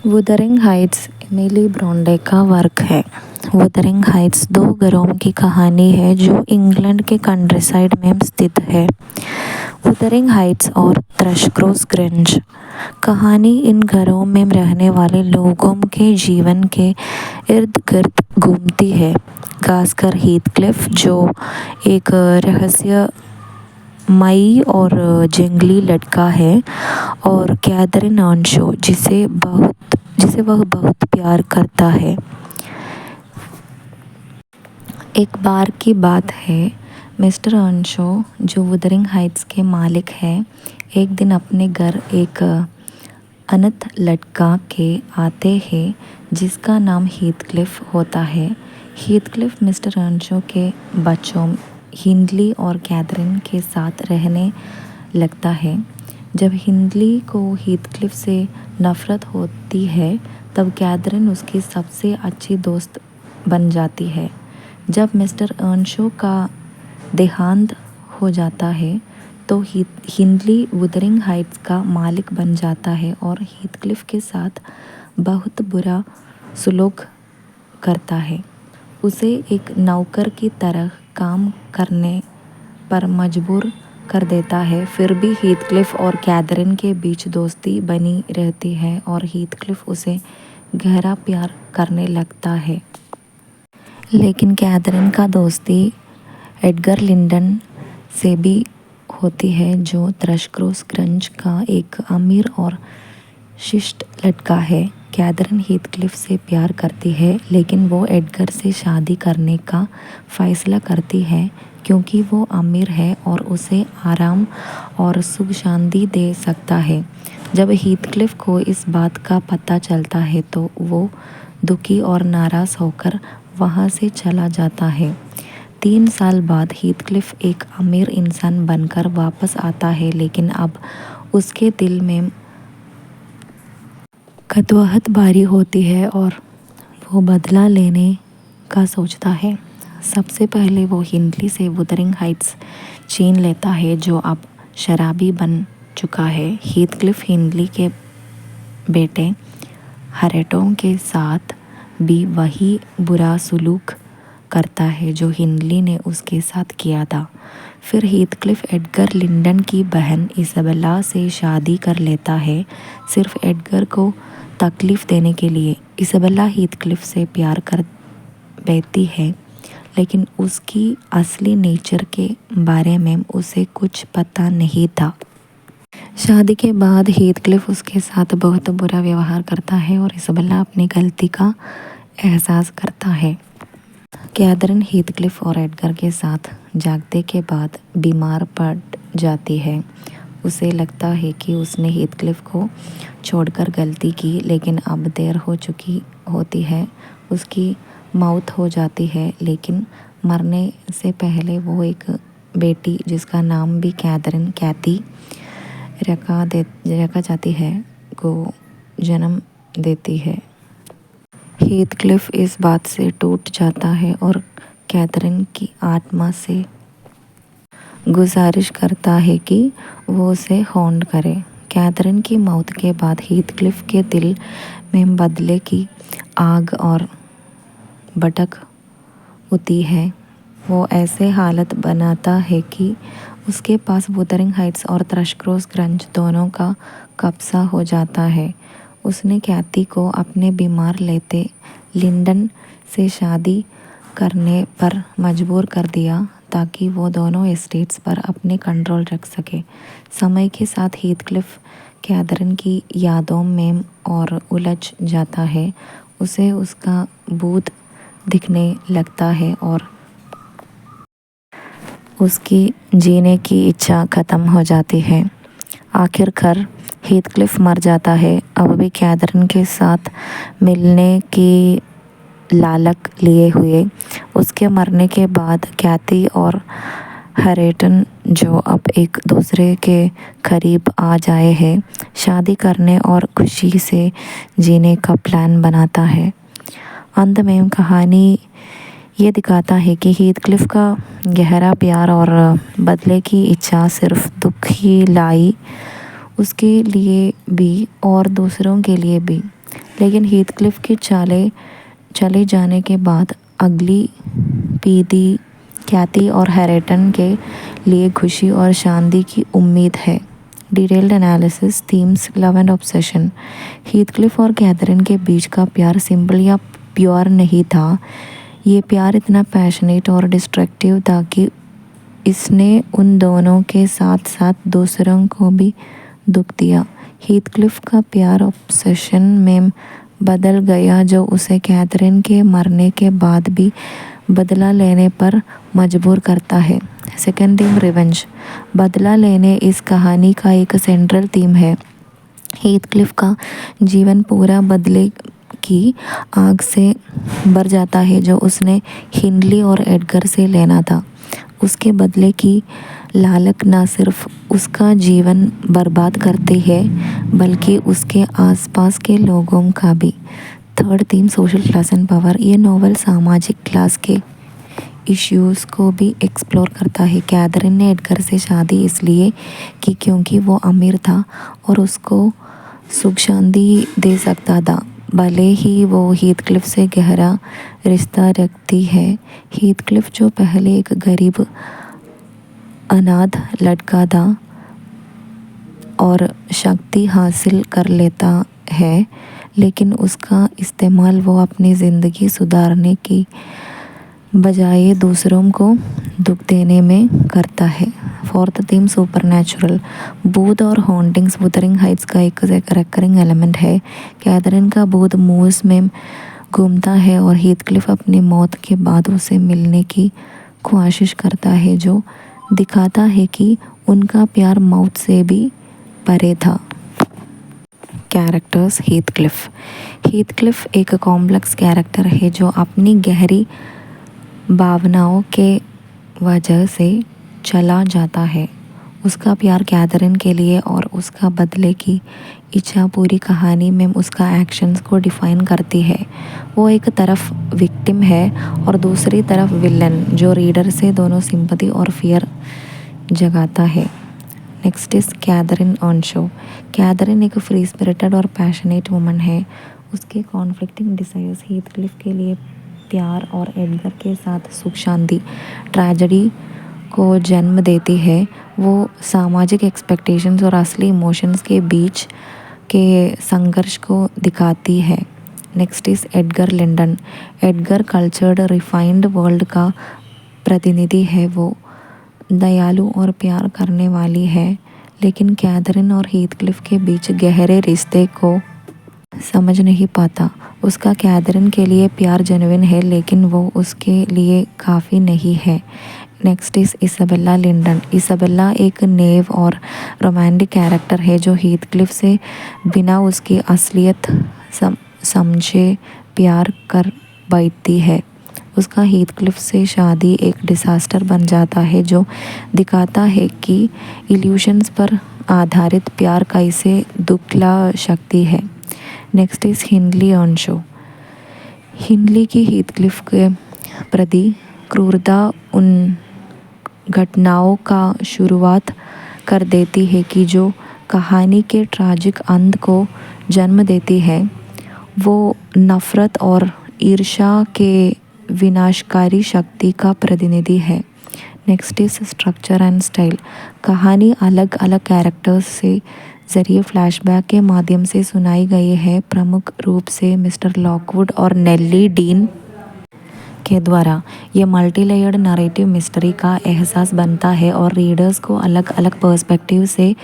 Wuthering Heights Emily Bronte का work है। Wuthering Heights दो घरों की कहानी है जो इंग्लैंड के कंट्रीसाइड में स्थित है। वुदरिंग हाइट्स और थ्रशक्रॉस ग्रंज कहानी इन घरों में रहने वाले लोगों के जीवन के इर्द गिर्द घूमती है, खासकर हीथक्लिफ जो एक रहस्यमयी और जंगली लड़का है, और कैथरीन अर्नशो जिसे वह बहुत प्यार करता है। एक बार की बात है, मिस्टर अर्नशो जो वुदरिंग हाइट्स के मालिक हैं, एक दिन अपने घर एक अनाथ लड़का के आते हैं जिसका नाम हीथक्लिफ होता है। हीथक्लिफ मिस्टर अर्नशो के बच्चों हिंडली और कैथरीन के साथ रहने लगता है। जब हिंडली को हीथक्लिफ से नफरत होती है तब कैथरीन उसकी सबसे अच्छी दोस्त बन जाती है। जब मिस्टर अर्नशो का देहांत हो जाता है तो हिंडली वुदरिंग हाइट्स का मालिक बन जाता है और हीथक्लिफ के साथ बहुत बुरा सलूक करता है। उसे एक नौकर की तरह काम करने पर मजबूर कर देता है। फिर भी हीथक्लिफ और कैथरीन के बीच दोस्ती बनी रहती है और हीथक्लिफ उसे गहरा प्यार करने लगता है। लेकिन कैथरीन का दोस्ती एडगर लिंडन से भी होती है जो थ्रशक्रॉस ग्रंज का एक अमीर और शिष्ट लड़का है। कैथरीन हीथक्लिफ से प्यार करती है लेकिन वो एडगर से शादी करने का फैसला करती है क्योंकि वो अमीर है और उसे आराम और सुख शांति दे सकता है। जब हीथक्लिफ को इस बात का पता चलता है तो वो दुखी और नाराज़ होकर वहाँ से चला जाता है। 3 साल बाद हीथक्लिफ एक अमीर इंसान बनकर वापस आता है, लेकिन अब उसके दिल में कटुआहट भारी होती है और वो बदला लेने का सोचता है। सबसे पहले वो हिंडली से वुदरिंग हाइट्स छीन लेता है जो अब शराबी बन चुका है। हीथक्लिफ हिंडली के बेटे हरेटों के साथ भी वही बुरा सलूक करता है जो हिंडली ने उसके साथ किया था। फिर हीथक्लिफ एडगर लिंडन की बहन इसाबेला से शादी कर लेता है, सिर्फ एडगर को तकलीफ देने के लिए। इसाबेला हीथक्लिफ से प्यार कर बैठती है लेकिन उसकी असली नेचर के बारे में उसे कुछ पता नहीं था। शादी के बाद हीथक्लिफ उसके साथ बहुत बुरा व्यवहार करता है और इसाबेला अपनी गलती का एहसास करता है। कैथरीन हीथक्लिफ और एडगर के साथ जागते के बाद बीमार पड़ जाती है। उसे लगता है कि उसने हीथक्लिफ को छोड़कर गलती की, लेकिन अब देर हो चुकी होती है। उसकी मौत हो जाती है, लेकिन मरने से पहले वो एक बेटी जिसका नाम भी कैथी रखा जाती है को जन्म देती है। हीथक्लिफ इस बात से टूट जाता है और कैथरीन की आत्मा से गुजारिश करता है कि वो उसे हॉन्ट करे। कैथरीन की मौत के बाद हीथक्लिफ के दिल में बदले की आग और भड़क उठती है। वो ऐसे हालत बनाता है कि उसके पास वुदरिंग हाइट्स और थ्रशक्रॉस ग्रंज दोनों का कब्जा हो जाता है। उसने कैथी को अपने बीमार लेते लिंडन से शादी करने पर मजबूर कर दिया ताकि वो दोनों एस्टेट्स पर अपने कंट्रोल रख सके। समय के साथ हीथक्लिफ कैथरीन की यादों में और उलझ जाता है। उसे उसका भूत दिखने लगता है और उसकी जीने की इच्छा ख़त्म हो जाती है। आखिरकार हीथक्लिफ मर जाता है, अब भी कैथरीन के साथ मिलने की लालच लिए हुए। उसके मरने के बाद कैथी और हरेटन, जो अब एक दूसरे के करीब आ जाए हैं, शादी करने और खुशी से जीने का प्लान बनाता है। अंत में कहानी ये दिखाता है कि हीथक्लिफ का गहरा प्यार और बदले की इच्छा सिर्फ दुख ही लाई, उसके लिए भी और दूसरों के लिए भी। लेकिन हीथक्लिफ के चले जाने के बाद अगली पीढ़ी कैथी और हैरेटन के लिए खुशी और शांति की उम्मीद है। Detailed analysis, themes, love and obsession. Heathcliff और कैथरीन के बीच का प्यार सिंपल या प्योर नहीं था। ये प्यार इतना पैशनेट और डिस्ट्रक्टिव था कि इसने उन दोनों के साथ साथ दूसरों को भी दुख दिया। हीथक्लिफ का प्यार ऑब्सेशन में बदल गया, जो उसे कैथरीन के मरने के बाद भी बदला लेने पर मजबूर करता है। Second theme, revenge. बदला लेने इस कहानी का एक सेंट्रल थीम है। हीथक्लिफ का जीवन पूरा बदले की आग से भर जाता है जो उसने हिंडली और एडगर से लेना था। उसके बदले की लालच न सिर्फ उसका जीवन बर्बाद करती है बल्कि उसके आसपास के लोगों का भी। Third theme, social class and power. ये नॉवल सामाजिक क्लास के इश्यूज़ को भी एक्सप्लोर करता है। कैथरीन ने एडगर से शादी इसलिए की क्योंकि वो अमीर था और उसको सुख शांति दे सकता था, भले ही वो हीथक्लिफ से गहरा रिश्ता रखती है। हीथक्लिफ जो पहले एक गरीब अनाथ लड़का था और शक्ति हासिल कर लेता है, लेकिन उसका इस्तेमाल वो अपनी ज़िंदगी सुधारने की बजाय दूसरों को दुख देने में करता है। Fourth theme, supernatural. भूत और हॉन्टिंग्स वुदरिंग हाइट्स का एक रेकरिंग एलिमेंट है। कैथरीन का भूत मूस में घूमता है और हीथक्लिफ अपनी मौत के बाद उसे मिलने की ख्वाहिश करता है, जो दिखाता है कि उनका प्यार मौत से भी परे था। कैरेक्टर्स, हीथक्लिफ एक कॉम्प्लेक्स कैरेक्टर है जो अपनी गहरी भावनाओं के वजह से चला जाता है। उसका प्यार कैथरीन के लिए और उसका बदले की इच्छा पूरी कहानी में उसका एक्शंस को डिफाइन करती है। वो एक तरफ विक्टिम है और दूसरी तरफ विलन, जो रीडर से दोनों सिंपैथी और फियर जगाता है। Next is Catherine Earnshaw. Catherine एक फ्री स्पिरिटेड और पैशनेट वुमन है। उसके कॉन्फ्लिक्टिंग डिजायर्स हीथक्लिफ के लिए प्यार और एडगर के साथ सुख शांति ट्रेजेडी को जन्म देती है। वो सामाजिक एक्सपेक्टेशंस और असली इमोशंस के बीच के संघर्ष को दिखाती है। Next is Edgar Linton. Edgar cultured refined world का प्रतिनिधि है। वो दयालु और प्यार करने वाली है, लेकिन कैथरीन और हीथक्लिफ के बीच गहरे रिश्ते को समझ नहीं पाता। उसका कैथरीन के लिए प्यार जेन्युइन है, लेकिन वो उसके लिए काफ़ी नहीं है। Next is Isabella Linton. Isabella एक नेव और रोमांटिक कैरेक्टर है जो हीथक्लिफ से बिना उसकी असलियत समझे प्यार कर बैठती है। उसका हीथक्लिफ से शादी एक डिसास्टर बन जाता है, जो दिखाता है कि इल्यूशंस पर आधारित प्यार कैसे दुखला सकती है। Next is हिंडली ऑनशो। हिंडली की हीथक्लिफ के प्रति क्रूरता उन घटनाओं का शुरुआत कर देती है कि जो कहानी के ट्रैजिक अंत को जन्म देती है। वो नफ़रत और ईर्ष्या के विनाशकारी शक्ति का प्रतिनिधि है। Next is structure and style. कहानी अलग अलग कैरेक्टर्स से ज़रिए फ्लैशबैक के माध्यम से सुनाई गई है, प्रमुख रूप से मिस्टर लॉकवुड और नेली डीन के द्वारा। ये मल्टी लेयर्ड नरेटिव मिस्ट्री का एहसास बनता है और रीडर्स को अलग अलग पर्सपेक्टिव से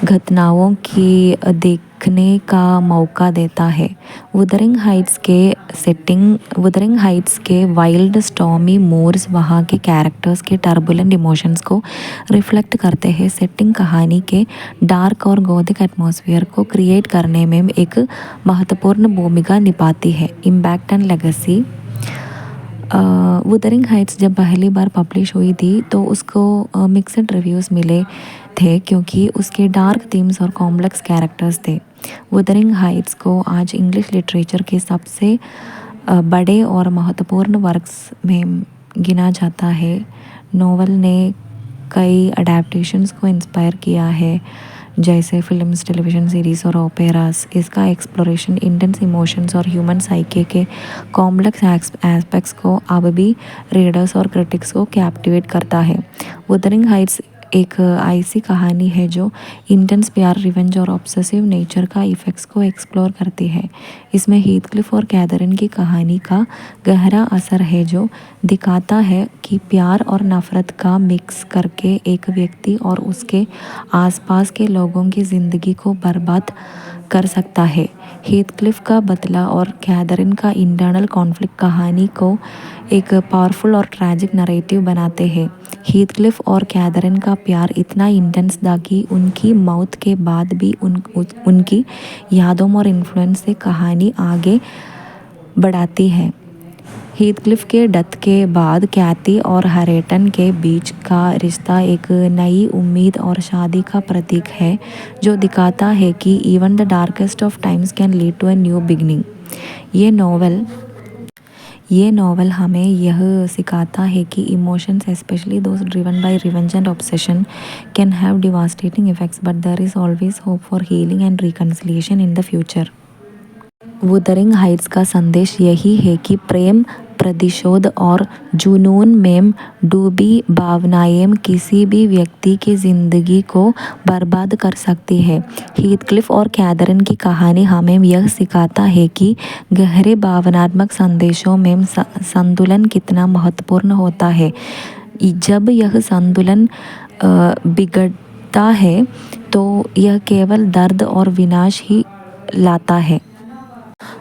घटनाओं की देखने का मौका देता है। वुदरिंग हाइट्स के वाइल्ड स्टॉर्मी मूड्स वहाँ के कैरेक्टर्स के टर्बुलेंट इमोशंस को रिफ्लेक्ट करते हैं। सेटिंग कहानी के डार्क और गोथिक एटमॉस्फेयर को क्रिएट करने में एक महत्वपूर्ण भूमिका निभाती है। Impact and legacy. Wuthering Heights जब पहली बार पब्लिश हुई थी तो उसको मिक्सड रिव्यूज़ मिले थे, क्योंकि उसके डार्क थीम्स और कॉम्प्लेक्स कैरेक्टर्स थे। वुदरिंग हाइट्स को आज इंग्लिश लिटरेचर के सबसे बड़े और महत्वपूर्ण वर्क्स में गिना जाता है। नॉवल ने कई अडेप्टेशंस को इंस्पायर किया है, जैसे फिल्म्स, टेलीविज़न सीरीज़ और ओपेरास। इसका एक्सप्लोरेशन इंटेंस इमोशंस और ह्यूमन साइकी के कॉम्प्लेक्स एस्पेक्ट्स को अब भी रीडर्स और क्रिटिक्स को कैप्टिवेट करता है। wuthering हाइट्स एक ऐसी कहानी है जो इंटेंस प्यार, रिवेंज और ऑब्सेसिव नेचर का इफेक्ट्स को एक्सप्लोर करती है। इसमें हीथक्लिफ और कैथरीन की कहानी का गहरा असर है, जो दिखाता है कि प्यार और नफरत का मिक्स करके एक व्यक्ति और उसके आसपास के लोगों की ज़िंदगी को बर्बाद कर सकता है। हीथक्लिफ का बदला और कैथरीन का इंटरनल कॉन्फ्लिक्ट कहानी को एक पावरफुल और ट्रैजिक नरेटिव बनाते हैं। हीथक्लिफ और कैथरीन का प्यार इतना इंटेंस था कि उनकी मौत के बाद भी उनकी यादों और इन्फ्लुएंस से कहानी आगे बढ़ाती है। हीथक्लिफ के डेथ के बाद कैथी और हैरेटन के बीच का रिश्ता एक नई उम्मीद और शादी का प्रतीक है, जो दिखाता है कि even the darkest of times can lead to a new beginning. ये नॉवल हमें यह सिखाता है कि emotions, especially those driven by revenge and obsession, can have devastating effects, but there is always hope for healing and reconciliation in the future. wuthering heights का संदेश यही है कि प्रेम, प्रतिशोध और जुनून में डूबी भावनाएं किसी भी व्यक्ति की ज़िंदगी को बर्बाद कर सकती है। हीथक्लिफ और कैथरीन की कहानी हमें यह सिखाता है कि गहरे भावनात्मक संदेशों में संतुलन कितना महत्वपूर्ण होता है। जब यह संतुलन बिगड़ता है तो यह केवल दर्द और विनाश ही लाता है।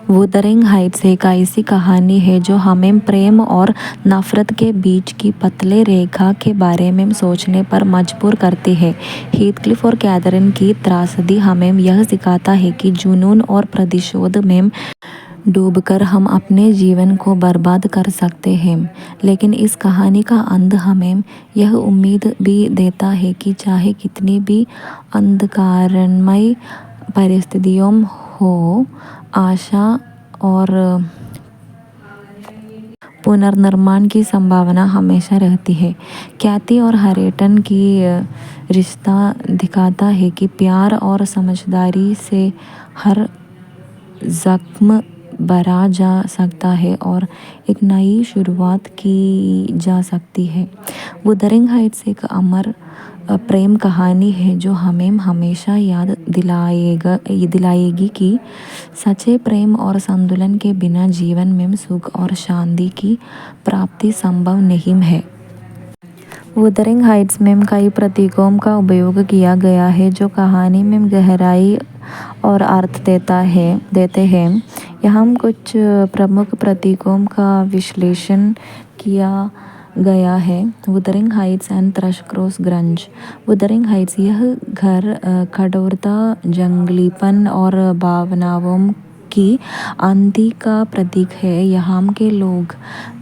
wuthering हाइट्स एक ऐसी कहानी है जो हमें प्रेम और नफरत के बीच की पतले रेखा के बारे में सोचने पर मजबूर करती है। हीथक्लिफ और कैथरीन की त्रासदी हमें यह सिखाता है कि जुनून और प्रतिशोध में डूबकर हम अपने जीवन को बर्बाद कर सकते हैं, लेकिन इस कहानी का अंत हमें यह उम्मीद भी देता है कि चाहे कितनी भी अंधकारमय परिस्थितियों हो, आशा और पुनर्निर्माण की संभावना हमेशा रहती है। कैथी और हैरेटन की रिश्ता दिखाता है कि प्यार और समझदारी से हर जख्म भरा जा सकता है और एक नई शुरुआत की जा सकती है। wuthering हाइट्स एक अमर प्रेम कहानी है जो हमें हमेशा याद दिलाएगी कि सच्चे प्रेम और संतुलन के बिना जीवन में सुख और शांति की प्राप्ति संभव नहीं है। wuthering हाइट्स में कई प्रतीकों का उपयोग किया गया है जो कहानी में गहराई और अर्थ देते हैं। यहाँ कुछ प्रमुख प्रतीकों का विश्लेषण किया गया है। wuthering Heights and thrust cross grunge. wuthering Heights यह घर कठोरता, जंगलीपन और भावनाओं की आंधी का प्रतीक है। यहाँ के लोग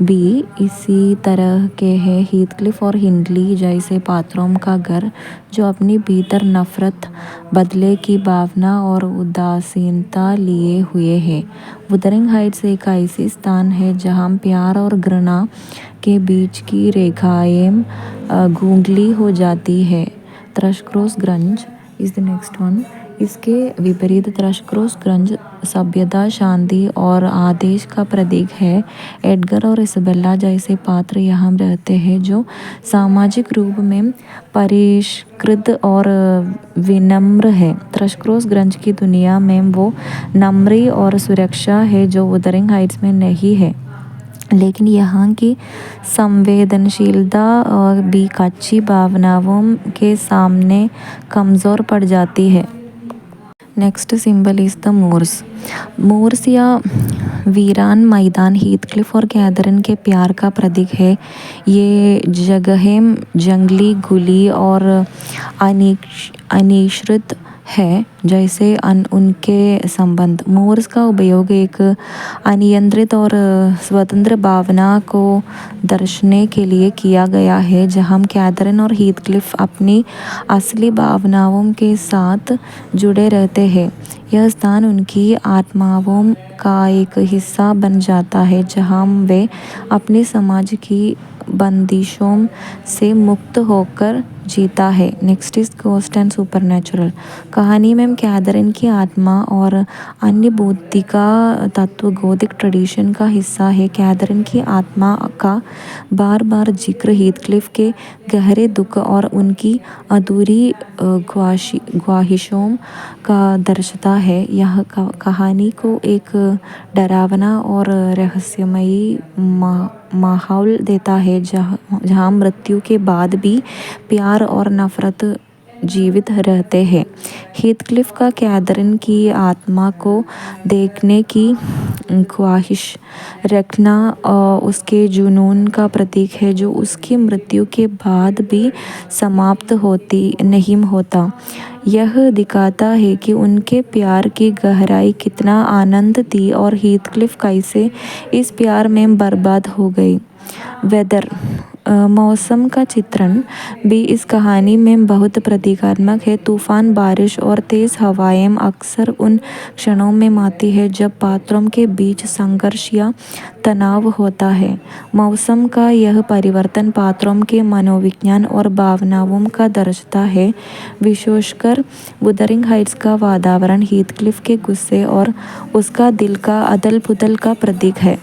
भी इसी तरह के हैं। हीथक्लिफ और हिंडली जैसे पात्रों का घर जो अपनी भीतर नफरत, बदले की भावना और उदासीनता लिए हुए है। wuthering हाइट्स एक ऐसी स्थान है जहाँ प्यार और घृणा के बीच की रेखाएं गूंगली हो जाती है। Thrust cross grunge is the next one. इसके विपरीत थ्रश क्रॉस ग्रंज सभ्यता, शांति और आदेश का प्रतीक है। एडगर और इसबेला जैसे पात्र यहाँ रहते हैं जो सामाजिक रूप में परिष्कृत और विनम्र है। थ्रश क्रॉस ग्रंज की दुनिया में वो नम्री और सुरक्षा है जो wuthering हाइट्स में नहीं है, लेकिन यहाँ की संवेदनशीलता भी कच्ची भावनाओं के सामने कमज़ोर पड़ जाती है। Next symbol is the moors या वीरान मैदान हीथक्लिफ और कैथरीन के प्यार का प्रतीक है। ये जगहें जंगली, खुली और अनिश्चित है जैसे उनके संबंध। मोर्स का उपयोग एक अनियंत्रित और स्वतंत्र भावना को दर्शाने के लिए किया गया है, जहां कैथरीन और हीथक्लिफ अपनी असली भावनाओं के साथ जुड़े रहते हैं। यह स्थान उनकी आत्माओं का एक हिस्सा बन जाता है जहां वे अपने समाज की बंदिशों से मुक्त होकर जीता है। Next is ghost and supernatural. कहानी में कैथरीन की आत्मा और अन्य बौद्धिक तत्व गौथिक ट्रेडिशन का हिस्सा है। कैथरीन की आत्मा का बार बार जिक्र हीथक्लिफ के गहरे दुख और उनकी अधूरी ख्वाहिशों का दर्शाता है। यह कहानी को एक डरावना और रहस्यमयी माहौल देता है जहाँ मृत्यु के बाद भी प्यार और नफरत जीवित रहते हैं। हीथक्लिफ का कैथरीन की आत्मा को देखने की ख्वाहिश रखना उसके जुनून का प्रतीक है जो उसकी मृत्यु के बाद भी समाप्त नहीं होता। यह दिखाता है कि उनके प्यार की गहराई कितना आनंद थी और हीथक्लिफ कैसे इस प्यार में बर्बाद हो गई। वेदर मौसम का चित्रण भी इस कहानी में बहुत प्रतीकात्मक है। तूफान, बारिश और तेज हवाएं अक्सर उन क्षणों में आती है जब पात्रों के बीच संघर्ष या तनाव होता है। मौसम का यह परिवर्तन पात्रों के मनोविज्ञान और भावनाओं का दर्शाता है। विशेषकर वुदरिंग हाइट्स का वातावरण हीथक्लिफ के गुस्से और उसका दिल का अदल-पुदल का प्रतीक है।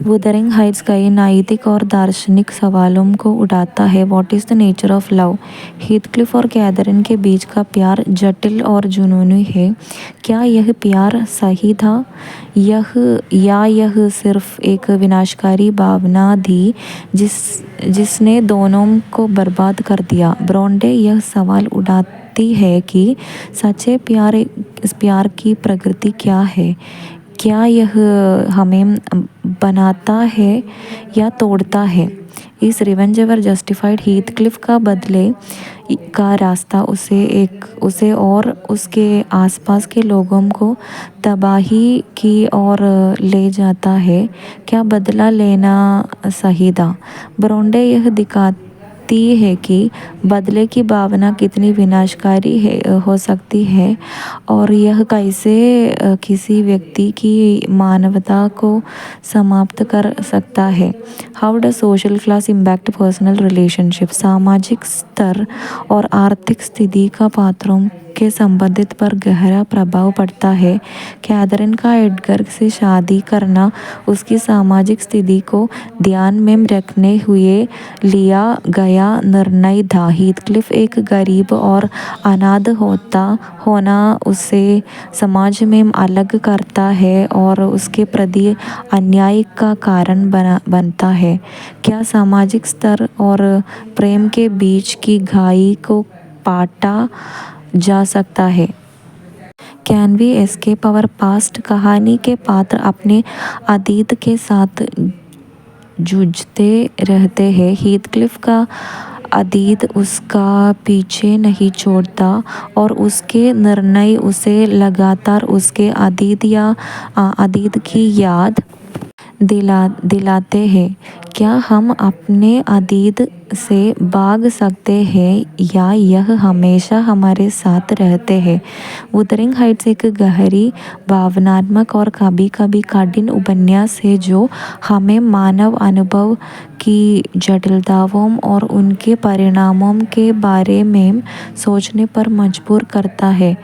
वुदरिंग हाइट्स कई नैतिक और दार्शनिक सवालों को उठाता है। What is the nature of love? Heathcliff और कैथरीन के बीच का प्यार जटिल और जुनूनी है। क्या यह प्यार सही था यह सिर्फ एक विनाशकारी भावना थी जिसने दोनों को बर्बाद कर दिया? ब्रोंटे यह सवाल उठाती है कि सच्चे प्यार की प्रकृति क्या है? क्या यह हमें बनाता है या तोड़ता है? इस रिवेंज एवर जस्टिफाइड? हीथक्लिफ का बदले का रास्ता उसे और उसके आसपास के लोगों को तबाही की ओर ले जाता है। क्या बदला लेना सही था? ब्रोंटे यह दिखाती है कि बदले की भावना कितनी विनाशकारी हो सकती है और यह कैसे किसी व्यक्ति की मानवता को समाप्त कर सकता है। How does social class impact personal relationship? सामाजिक स्तर और आर्थिक स्थिति का पात्रों के संबंधित पर गहरा प्रभाव पड़ता है। कैथरीन का एडगर से शादी करना उसकी सामाजिक स्थिति को ध्यान में रखने हुए लिया गया निर्णय था। हीथक्लिफ एक गरीब और अनाथ होना उसे समाज में अलग करता है और उसके प्रति अन्याय का कारण बनता है। क्या सामाजिक स्तर और प्रेम के बीच की खाई को पाटा जा सकता है? Can we escape our past? कहानी के पात्र अपने अतीत के साथ जूझते रहते हैं। हीथक्लिफ का अतीत उसका पीछे नहीं छोड़ता और उसके निर्णय उसे लगातार उसके अतीत की याद दिलाते हैं। क्या हम अपने अतीत से भाग सकते हैं या यह हमेशा हमारे साथ रहते हैं? वुदरिंग हाइट्स एक गहरी, भावनात्मक और कभी कभी कठिन उपन्यास है जो हमें मानव अनुभव की जटिलताओं और उनके परिणामों के बारे में सोचने पर मजबूर करता है।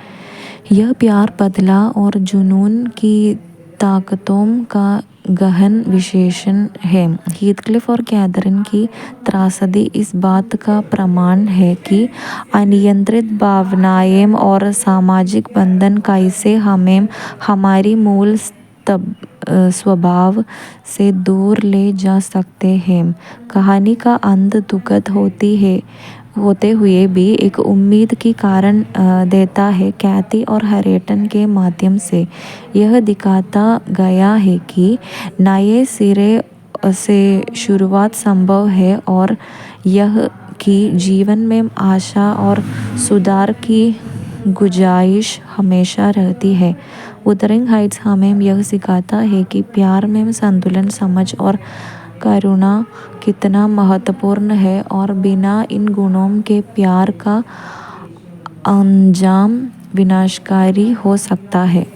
यह प्यार, बदला और जुनून की ताकतों का गहन विश्लेषण है। हीथक्लिफ और कैथरीन की त्रासदी इस बात का प्रमाण है कि अनियंत्रित भावनाएं और सामाजिक बंधन कैसे हमें हमारी मूल स्वभाव से दूर ले जा सकते हैं। कहानी का अंत दुखद होते हुए भी एक उम्मीद की कारण देता है। कैथी और हैरेटन के माध्यम से यह दिखाता गया है कि नए सिरे से शुरुआत संभव है और यह कि जीवन में आशा और सुधार की गुंजाइश हमेशा रहती है। वुदरिंग हाइट्स हमें यह सिखाता है कि प्यार में संतुलन, समझ और करुणा कितना महत्वपूर्ण है और बिना इन गुणों के प्यार का अंजाम विनाशकारी हो सकता है।